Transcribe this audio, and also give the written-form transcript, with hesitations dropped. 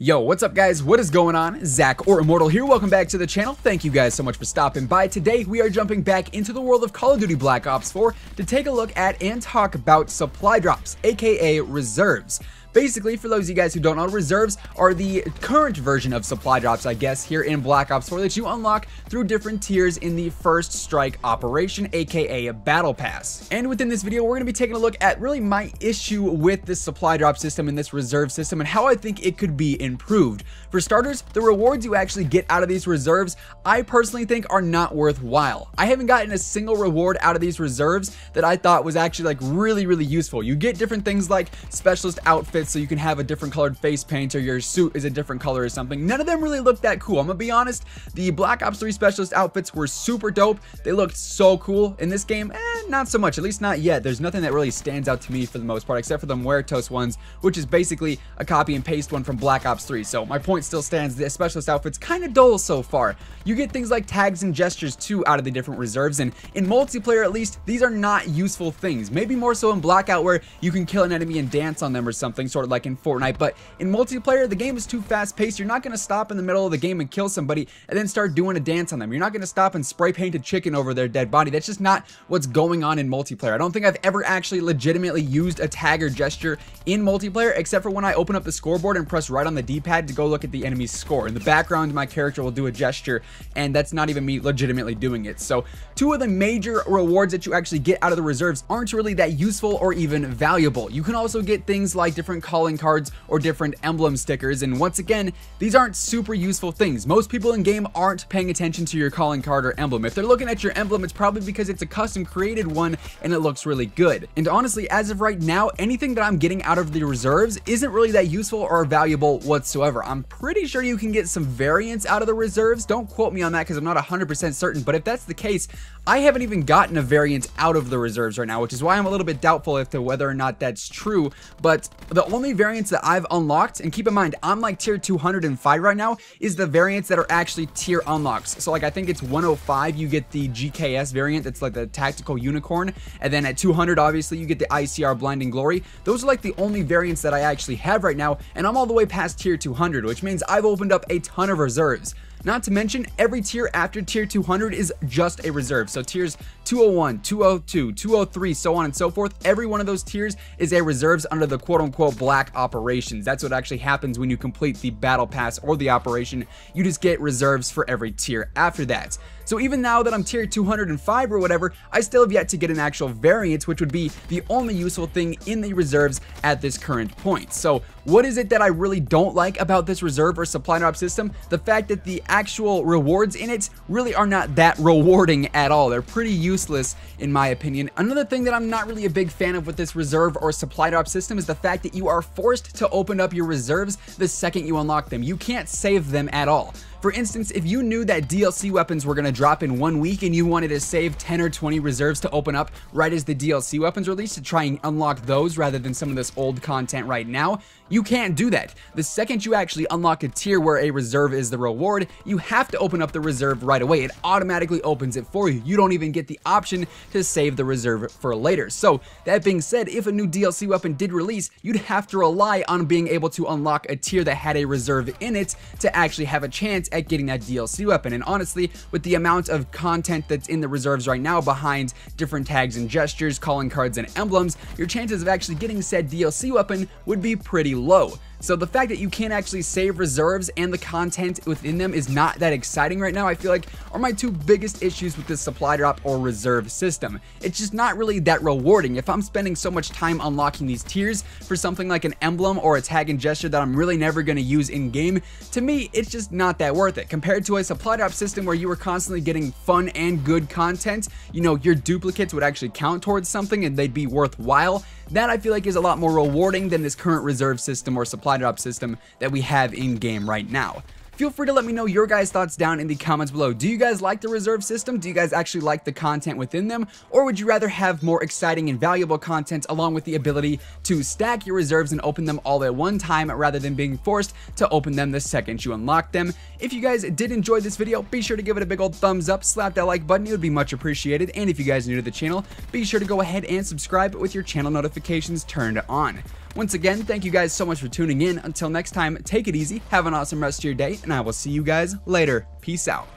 Yo, what's up guys? What is going on? Zach or Immortal here. Welcome back to the channel. Thank you guys so much for stopping by. Today we are jumping back into the world of Call of Duty Black Ops 4 to take a look at and talk about supply drops, aka reserves. Basically, for those of you guys who don't know, reserves are the current version of supply drops, I guess, here in Black Ops 4 that you unlock through different tiers in the First Strike operation, aka a Battle Pass. And within this video, we're going to be taking a look at really my issue with this supply drop system and this reserve system and how I think it could be improved. For starters, the rewards you actually get out of these reserves, I personally think are not worthwhile. I haven't gotten a single reward out of these reserves that I thought was actually like really useful. You get different things like specialist outfits, so you can have a different colored face paint, or your suit is a different color or something. None of them really look that cool. I'm gonna be honest, the Black Ops 3 specialist outfits were super dope. They looked so cool. In this game, not so much, at least not yet. There's nothing that really stands out to me for the most part, except for the Muertos ones, which is basically a copy and paste one from Black Ops 3. So my point still stands, the specialist outfits kind of dull so far. You get things like tags and gestures too out of the different reserves, and in multiplayer at least, these are not useful things. Maybe more so in Blackout where you can kill an enemy and dance on them or something, sort of like in Fortnite, but in multiplayer, the game is too fast paced. You're not going to stop in the middle of the game and kill somebody and then start doing a dance on them. You're not going to stop and spray paint a chicken over their dead body. That's just not what's going on in multiplayer. I don't think I've ever actually legitimately used a tag or gesture in multiplayer, except for when I open up the scoreboard and press right on the D-pad to go look at the enemy's score. In the background, my character will do a gesture, and that's not even me legitimately doing it. So two of the major rewards that you actually get out of the reserves aren't really that useful or even valuable. You can also get things like different calling cards or different emblem stickers, and once again, these aren't super useful things. Most people in game aren't paying attention to your calling card or emblem. If they're looking at your emblem, it's probably because it's a custom created one and it looks really good. And honestly, as of right now, anything that I'm getting out of the reserves isn't really that useful or valuable whatsoever. I'm pretty sure you can get some variants out of the reserves. Don't quote me on that because I'm not 100% certain, but if that's the case, I haven't even gotten a variant out of the reserves right now, which is why I'm a little bit doubtful as to whether or not that's true. But the only variants that I've unlocked, and keep in mind, I'm like tier 205 right now, is the variants that are actually tier unlocks. So like, I think it's 105, you get the GKS variant, that's like the tactical unicorn, and then at 200, obviously, you get the ICR blinding glory. Those are like the only variants that I actually have right now, and I'm all the way past tier 200, which means I've opened up a ton of reserves. Not to mention, every tier after tier 200 is just a reserve. So tiers 201, 202, 203, so on and so forth. Every one of those tiers is a reserves under the quote-unquote black operations. That's what actually happens when you complete the battle pass or the operation. You just get reserves for every tier after that. So even now that I'm tier 205 or whatever, I still have yet to get an actual variant, which would be the only useful thing in the reserves at this current point. So what is it that I really don't like about this reserve or supply drop system? The fact that the actual rewards in it really are not that rewarding at all. They're pretty useless in my opinion. Another thing that I'm not really a big fan of with this reserve or supply drop system is the fact that you are forced to open up your reserves the second you unlock them. You can't save them at all. For instance, if you knew that DLC weapons were going to drop in 1 week and you wanted to save 10 or 20 reserves to open up right as the DLC weapons release to try and unlock those rather than some of this old content right now, you can't do that. The second you actually unlock a tier where a reserve is the reward, you have to open up the reserve right away. It automatically opens it for you. You don't even get the option to save the reserve for later. So that being said, if a new DLC weapon did release, you'd have to rely on being able to unlock a tier that had a reserve in it to actually have a chance at getting that DLC weapon. And honestly, with the amount of content that's in the reserves right now behind different tags and gestures, calling cards and emblems, your chances of actually getting said DLC weapon would be pretty low. So the fact that you can't actually save reserves and the content within them is not that exciting right now, I feel like, are my two biggest issues with this supply drop or reserve system. It's just not really that rewarding. If I'm spending so much time unlocking these tiers for something like an emblem or a tag and gesture that I'm really never going to use in game, to me, it's just not that worth it. Compared to a supply drop system where you were constantly getting fun and good content, you know, your duplicates would actually count towards something and they'd be worthwhile. That I feel like is a lot more rewarding than this current reserve system or supply drop system that we have in game right now. Feel free to let me know your guys' thoughts down in the comments below. Do you guys like the reserve system? Do you guys actually like the content within them? Or would you rather have more exciting and valuable content along with the ability to stack your reserves and open them all at one time rather than being forced to open them the second you unlock them? If you guys did enjoy this video, be sure to give it a big old thumbs up, slap that like button, it would be much appreciated. And if you guys are new to the channel, be sure to go ahead and subscribe with your channel notifications turned on. Once again, thank you guys so much for tuning in. Until next time, take it easy, have an awesome rest of your day, and I will see you guys later. Peace out.